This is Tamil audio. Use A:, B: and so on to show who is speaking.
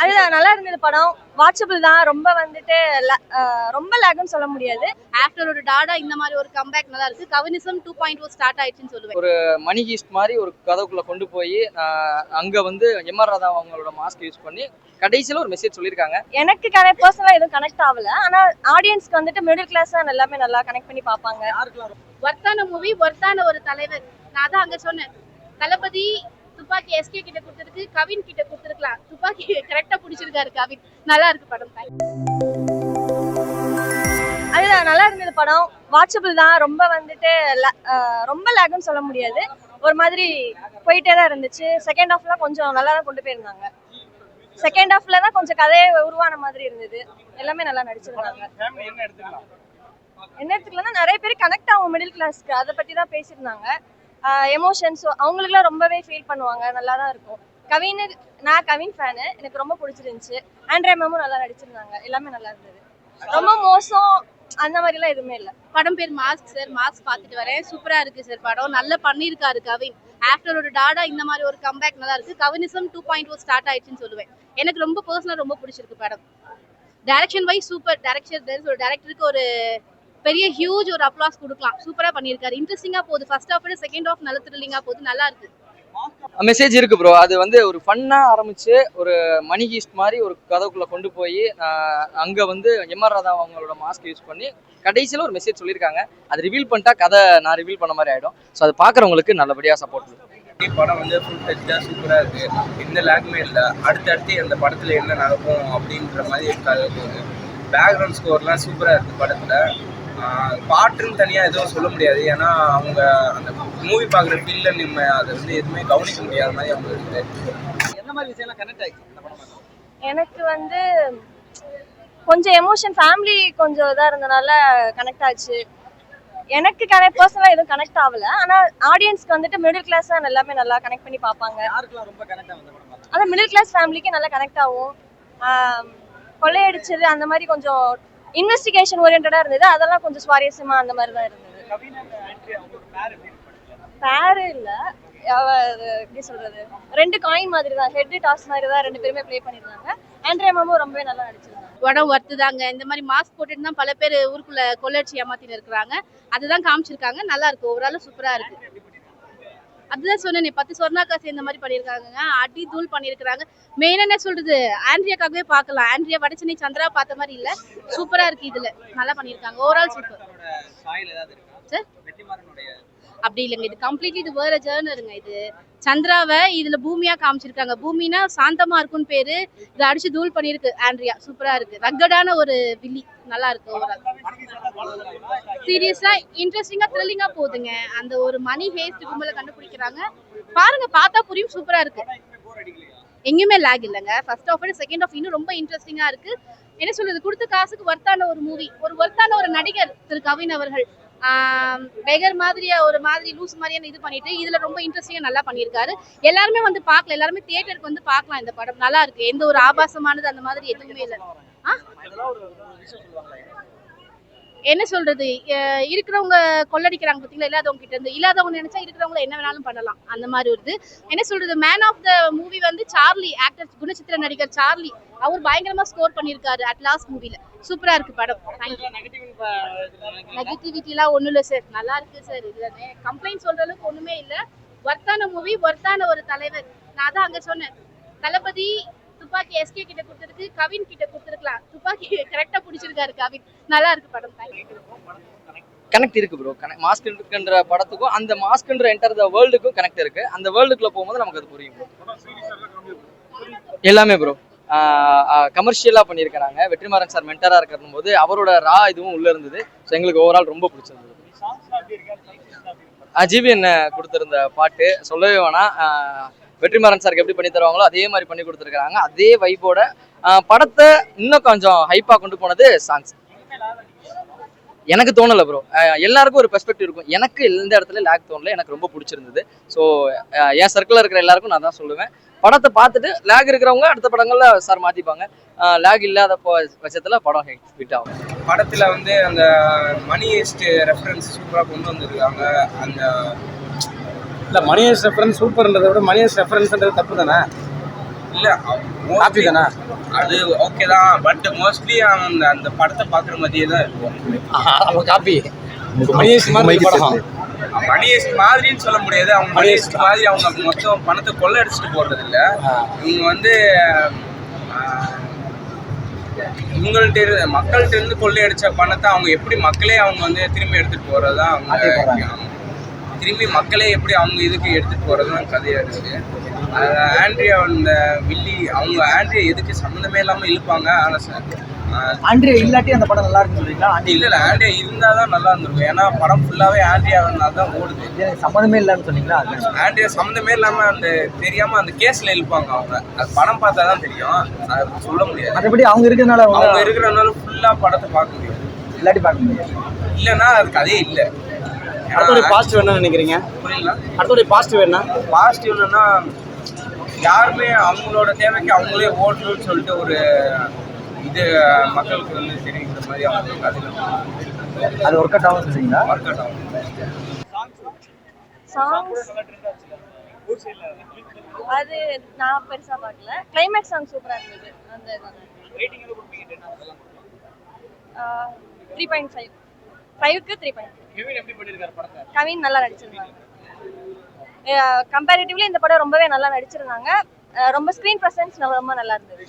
A: அதுதான் நல்லா இருந்தது படம். வாட்சபிள் தான். ரொம்ப வந்துட்டு ரொம்ப லேக்னு சொல்ல முடியாது.
B: ஆஃப்டர் ஒரு டாடா இந்த மாதிரி ஒரு கம்பேக் நல்லா இருக்கு. கவினிசம் 2.0 ஸ்டார்ட் ஆயிடுச்சுன்னு சொல்லுவேன்.
C: ஒரு மணி ஹீஸ்ட் மாதிரி ஒரு கதைக்குள்ள கொண்டு போய் அங்க வந்து எம்ஆர் ராதா அவங்களோட மாஸ்க் யூஸ் பண்ணி கடைசியில ஒரு மெசேஜ் சொல்லியிருக்காங்க.
A: எனக்கு பர்சனலா எதுவும் கனெக்ட் ஆகல. ஆனா ஆடியன்ஸ்க்கு வந்துட்டு மிடில் கிளாஸ் எல்லாமே நல்லா கனெக்ட் பண்ணி பார்ப்பாங்க.
B: ஒர்த்தான மூவி, ஒர்த்தான ஒரு தலைவர். நான் தான் அங்க சொன்னேன், தளபதி துப்பாக்கி எஸ்கே கிட்ட கொடுத்துருக்கு, கவின் கிட்ட கொடுத்துருக்கலாம். துப்பாக்கி கரெக்டா பிடிச்சிருக்காரு கவின். நல்லா இருக்கு படம்.
A: அதுதான் நல்லா இருந்தது படம். வாட்சபிள் தான். ரொம்ப வந்துட்டு ரொம்ப லேக்னு சொல்ல முடியாது. ஒரு மாதிரி போயிட்டே தான் இருந்துச்சு. செகண்ட் ஹாஃப்லாம் கொஞ்சம் நல்லா தான் கொண்டு போயிருந்தாங்க. செகண்ட் ஹாஃப்ல தான் கொஞ்சம் கதையை உருவான மாதிரி இருந்தது. எல்லாமே நல்லா நடிச்சிருந்தாங்க. என்ன எடுத்துக்கலன்னா நிறைய பேர் கனெக்ட் ஆகும் மிடில் கிளாஸ்க்கு. அதை பத்தி தான் பேசியிருந்தாங்க. எமோஷன்ஸ் அவங்களுக்குலாம் ரொம்பவே ஃபீல் பண்ணுவாங்க. நல்லா தான் இருக்கும். நான் கவின் ஃபேனு. எனக்கு ரொம்ப பிடிச்சிருந்துச்சு. ஆண்ட்ரியா மேமும் நல்லா நடிச்சிருந்தாங்க. எல்லாமே நல்லா இருந்தது. ரொம்ப மோசம் அந்த மாதிரிலாம் எதுவுமே இல்லை.
B: படம் பேர் மாஸ்க் சார். மாஸ்க் பார்த்துட்டு வரேன். சூப்பரா இருக்கு சார் படம். நல்லா பண்ணியிருக்காரு கவின். ஆஃப்டர் ஒரு டாடா இந்த மாதிரி ஒரு கம்பேக் நல்லா இருக்கு. கவினிசம் 2.0 ஸ்டார்ட் ஆயிடுச்சுன்னு சொல்லுவேன். எனக்கு ரொம்ப பர்சனலா ரொம்ப பிடிச்சிருக்கு படம். Direction wise super. டைரக்டருக்கு ஒரு பெரிய ஹியூஜ் ஒரு அப்ளாஸ் கொடுக்கலாம். சூப்பரா பண்ணியிருக்காரு. இன்ட்ரெஸ்டிங்கா போகுது. ஃபர்ஸ்ட் ஹாஃப் செகண்ட் ஹாஃப் நல்ல த்ரில்லிங்கா போகுது. நல்லா இருக்கு.
C: மெசேஜ் இருக்கு ப்ரோ. அது வந்து ஒரு ஃபன்னா ஆரம்பிச்சு ஒரு மணி ஹீஸ்ட் மாதிரி ஒரு கதைக்குள்ள கொண்டு போய் அங்க வந்து எம்ஆர் ராதா அவங்களோட மாஸ்க் யூஸ் பண்ணி கடைசியில ஒரு மெசேஜ் சொல்லியிருக்காங்க. அது ரிவீல் பண்ணிட்டா கதை நான் ரிவீல் பண்ண மாதிரி ஆயிடும். ஸோ அது பாக்குறவங்களுக்கு நல்லபடியா சப்போர்ட்.
D: படம் வந்து ஃபுல் டச்சா சூப்பரா இருக்கு. எந்த லேக்மே இல்லை. அடுத்தடுத்து அந்த படத்துல என்ன நடக்கும் அப்படின்ற மாதிரி இருக்காது. பேக்ரவுண்ட் ஸ்கோர்லாம் சூப்பரா இருக்கு படத்துல. பாட்டுன்னு தனியாக எதுவும் சொல்ல முடியாது. ஏன்னா அவங்க அந்த மூவி பார்க்குற ஃபீல்டில் நம்ம அதை வந்து எதுவுமே கவனிக்க முடியாத மாதிரி அவங்க இருக்குது.
C: எந்த மாதிரி விஷயம்லாம் கனெக்ட் ஆகிடுச்சு?
A: எனக்கு வந்து கொஞ்சம் எமோஷன் ஃபேமிலி கொஞ்சம் இதாக இருந்தனால கனெக்ட் ஆச்சு. எனக்கு பர்சனலாக எதுவும் கனெக்ட் ஆகல. ஆனால் ஆடியன்ஸ்க்கு வந்துட்டு மிடில் கிளாஸ் தான் எல்லாமே நல்லா கனெக்ட் பண்ணி பார்ப்பாங்க.
C: ரொம்ப கனெக்ட் ஆகும்.
A: அதான் மிடில் கிளாஸ் ஃபேமிலிக்கு நல்லா கனெக்ட் ஆகும். கொள்ளையடிச்சது அந்த மாதிரி கொஞ்சம் இன்வெஸ்டிகேஷன் ஓரியன்டா இருந்தது. அதெல்லாம் கொஞ்சம் சுவாரஸ்யமா அந்த மாதிரி தான் இருந்தது. பேரு இல்ல, எப்படி சொல்றது, ரெண்டு காயின் மாதிரி தான், ஹெட் டாஸ் மாதிரி தான் ரெண்டு பேருமே ப்ளே பண்ணிருந்தாங்க. ஆண்ட்ரியா மேமும் ரொம்பவே நல்லா நடிச்சிருந்தாங்க.
B: படம் ஒர்த்து தாங்க. இந்த மாதிரி மாஸ்க் போட்டுட்டு தான் பல பேர் ஊருக்குள்ள கொள்ளடிச்சு ஏமாத்தின்னு இருக்கிறாங்க. அதுதான் காமிச்சிருக்காங்க. நல்லா இருக்கு. ஓவரால் சூப்பரா இருக்கு. அதுதான் சொன்னேன், 10 சொர்ணாக்கா சேர்ந்த மாதிரி பண்ணியிருக்காங்க. அடி தூள் பண்ணியிருக்கிறாங்க. மெயினாக என்ன சொல்றது, ஆண்ட்ரியாக்காகவே பார்க்கலாம். ஆண்ட்ரியா வடச்சென்னை சந்திரா பார்த்த மாதிரி இல்லை. சூப்பரா இருக்கு. இதுல நல்லா பண்ணியிருக்காங்க. Overall super sir. அப்படி இல்லைங்க, இது கம்ப்ளீட்லி இது வேற ஜேர்னருங்க. இது சந்திராவை இதுல பூமியா காமிச்சிருக்காங்க. பூமினா சாந்தமா இருக்குன்னு பேரு. இதை அடிச்சு தூள் பண்ணிருக்கு ஆண்ட்ரியா. சூப்பரா இருக்கு. ரக்கடான ஒரு வில்லி. நல்லா இருக்கு. ஓவரால் சீரியஸா இன்ட்ரெஸ்டிங்கா த்ரில்லிங்கா போகுதுங்க. அந்த ஒரு மணி ஹேஸ்ட் கும்பல கண்டுபிடிக்கிறாங்க. பாருங்க, பார்த்தா புரியும். சூப்பரா இருக்கு. எங்கேயுமே லேக் இல்லைங்க. ஃபர்ஸ்ட் ஹாஃப் செகண்ட் ஹாஃப் இன்னும் ரொம்ப இன்ட்ரெஸ்டிங்கா இருக்கு. என்ன சொல்றது, கொடுத்த காசுக்கு ஒர்த்தான ஒரு மூவி. ஒர்த்தான ஒரு நடிகர் திரு கவின் அவர்கள். பெகர் மாதிரியா ஒரு மாதிரி லூஸ் மாதிரியான இது பண்ணிட்டு இதுல ரொம்ப இன்ட்ரெஸ்டிங்கா நல்லா பண்ணியிருக்காரு. எல்லாருமே வந்து பார்க்கலாம். எல்லாருமே தியேட்டருக்கு வந்து பார்க்கலாம். இந்த படம் நல்லா இருக்கு. எந்த ஒரு ஆபாசமானது அந்த மாதிரி எதுவுமே இல்லை. என்ன சொல்றது, இருக்கிறவங்க கொள்ளடிக்கிறாங்க பார்த்தீங்களா, இல்லாதவங்க கிட்ட இருந்து. இல்லாதவங்க நினைச்சா இருக்கிறவங்க என்ன வேணாலும் பண்ணலாம். அந்த மாதிரி வருது. என்ன சொல்றது, மேன் ஆஃப் த மூவி வந்து சார்லி, ஆக்டர் குணச்சித்திர நடிகர் சார்லி. அவர் பயங்கரமா ஸ்கோர் பண்ணியிருக்காரு அட் லாஸ்ட் மூவில. சூப்பரா இருக்கு படம். நெகட்டிவிட்டி எல்லாம் ஒண்ணும் இல்லை சார். நல்லா இருக்கு சார். இதுல கம்ப்ளைண்ட் சொல்ற அளவுக்கு ஒண்ணுமே இல்லை. ஒர்த்தான மூவி, ஒர்த்தான ஒரு தலைவர். நான் தான் அங்க சொன்னேன், தளபதி துப்பாக்கி எஸ்கே கிட்ட கொடுத்துருக்கு, கவின் கிட்ட கொடுத்துருக்கலாம். துப்பாக்கி கரெக்டா பிடிச்சிருக்காரு கவின். நல்லா இருக்கு படம்.
C: கனெக்ட் இருக்கு ப்ரோ. மாஸ்க்ன்ற படத்துக்கும் அந்த மாஸ்க்ன்ற என்டர் த வேர்ல்டுக்கும் கனெக்ட் இருக்கு. அந்த வேர்ல்டுக்குள்ள போகும்போது நமக்கு அது புரியும். எல்லாமே ப்ரோ கமர்ஷியலா பண்ணியிருக்கிறாங்க. வெற்றிமாறன் சார் மென்டரா இருக்கிற போது அவரோட ரா இதுவும் உள்ள இருந்தது. ஸோ எங்களுக்கு ஓவரால் ரொம்ப பிடிச்சிருந்தது. ஜிபி என்ன கொடுத்திருந்த பாட்டு சொல்லவே வேணாம். வெற்றிமாறன் சாருக்கு எப்படி பண்ணி தருவாங்களோ அதே மாதிரி பண்ணி கொடுத்துருக்காங்க. அதே வைப்போட படத்தை இன்னும் கொஞ்சம் ஹைப்பா கொண்டு போனது சாங்ஸ். எனக்கு தோணலை ப்ரோ. எல்லாருக்கும் ஒரு பெர்ஸ்பெக்டிவ் இருக்கும். எனக்கு எந்த இடத்துல லேக் தோணலை. எனக்கு ரொம்ப பிடிச்சிருந்தது. ஸோ என் சர்க்கிளில் இருக்கிற எல்லாருக்கும் நான் தான் சொல்லுவேன், படத்தை பார்த்துட்டு லேக் இருக்கிறவங்க அடுத்த படங்கள்ல சார் மாற்றிப்பாங்க. லேக் இல்லாத பட்சத்தில் படம் ஹிட் ஆகும்.
D: படத்தில் வந்து அந்த மணி ஹேஸ்ட் ரெஃபரன்ஸ் சூப்பராக கொண்டு வந்துருக்காங்க. அந்த இல்லை மணி ஹேஸ்ட் ரெஃபரன்ஸ் சூப்பர்ன்றதை விட மணி ஹேஸ்ட் ரெஃபரன்ஸ்ன்றது தப்பு தானே? இல்லை
E: காப்பி தானே?
D: அது ஓகே தான், பட் மோஸ்ட்லி அந்த அந்த படத்தை பார்க்குற மாதிரியே தான் இருக்கும்.
E: அவன் காப்பி மணியேஷ் மாதிரி படம்.
D: மணியேஸ்ட் மாதிரின்னு சொல்ல முடியாது, அவங்க மணியேஸ்ட் மாதிரி அவங்க மொத்தம் பணத்தை கொள்ளை அடிச்சுட்டு போடுறது இல்லை. இவங்க வந்து இவங்கள்ட்ட மக்கள்கிட்ட இருந்து கொள்ளையடிச்ச பணத்தை அவங்க எப்படி மக்களே அவங்க வந்து திரும்பி எடுத்துட்டு போறதுதான் அவங்க திரும்பி மக்களே எப்படி அவங்க இதுக்கு எடுத்துட்டு போறதுதான் கதையா இருக்கு. ஆண்ட்ரியா இந்த வில்லி அவங்க ஆண்ட்ரியா எதுக்கு சம்மந்தமே இல்லாம இழுப்பாங்க. ஆனா
E: ஆண்ட்ரியா இல்லாட்டி அந்த படம் நல்லா இருக்குன்னு சொல்றீங்களா?
D: இல்ல ஆண்ட்ரியா இருந்தாதான் நல்லா இருந்திருக்கும். ஏன்னா படம் ஃபுல்லாவே ஆண்ட்ரியா தான் ஓடுது.
E: சம்மந்தமே இல்லைன்னு சொன்னீங்களா?
D: ஆண்ட்ரியா சம்மந்தமே இல்லாம அந்த தெரியாம அந்த கேஸ்ல இழுப்பாங்க. அவங்க அது படம் பார்த்தாதான் தெரியும், அது சொல்ல முடியாது.
E: மற்றபடி அவங்க
D: இருக்கிறதுனால ஃபுல்லா படத்தை பார்க்க முடியும்,
E: இல்லாட்டி பார்க்க முடியாது.
D: இல்லைன்னா அது கதையே இல்லை.
E: அடுத்தோட பாசிட்டிவ் என்ன நினைக்கிறீங்க?
D: புரியல.
E: அடுத்தோட பாசிட்டிவ் என்ன?
D: பாசிட்டிவ் என்னன்னா யாருமே அவங்களோட தேவைக்கு அவங்களே ஓட்டணும்னு சொல்லிட்டு ஒரு இது மக்களுக்கு வந்து தெரிவிக்கிற மாதிரி அவங்க கதை
E: அது ஒர்க் அவுட் ஆகும் சொல்றீங்களா?
D: ஒர்க் அவுட் ஆகும்.
A: சாங்ஸ் அது நான் பெருசா பார்க்கல. கிளைமேக்ஸ் சாங் சூப்பரா இருந்தது. அந்த 3.5 5க்கு 3.5. கவின் நல்லா நடிச்சிருந்தாங்க. கம்பேரிட்டிவ்லி இந்த படம் ரொம்பவே நல்லா நடிச்சிருந்தாங்க. ரொம்ப ஸ்க்ரீன் ப்ரெசன்ஸ் ரொம்ப நல்லா இருந்தது.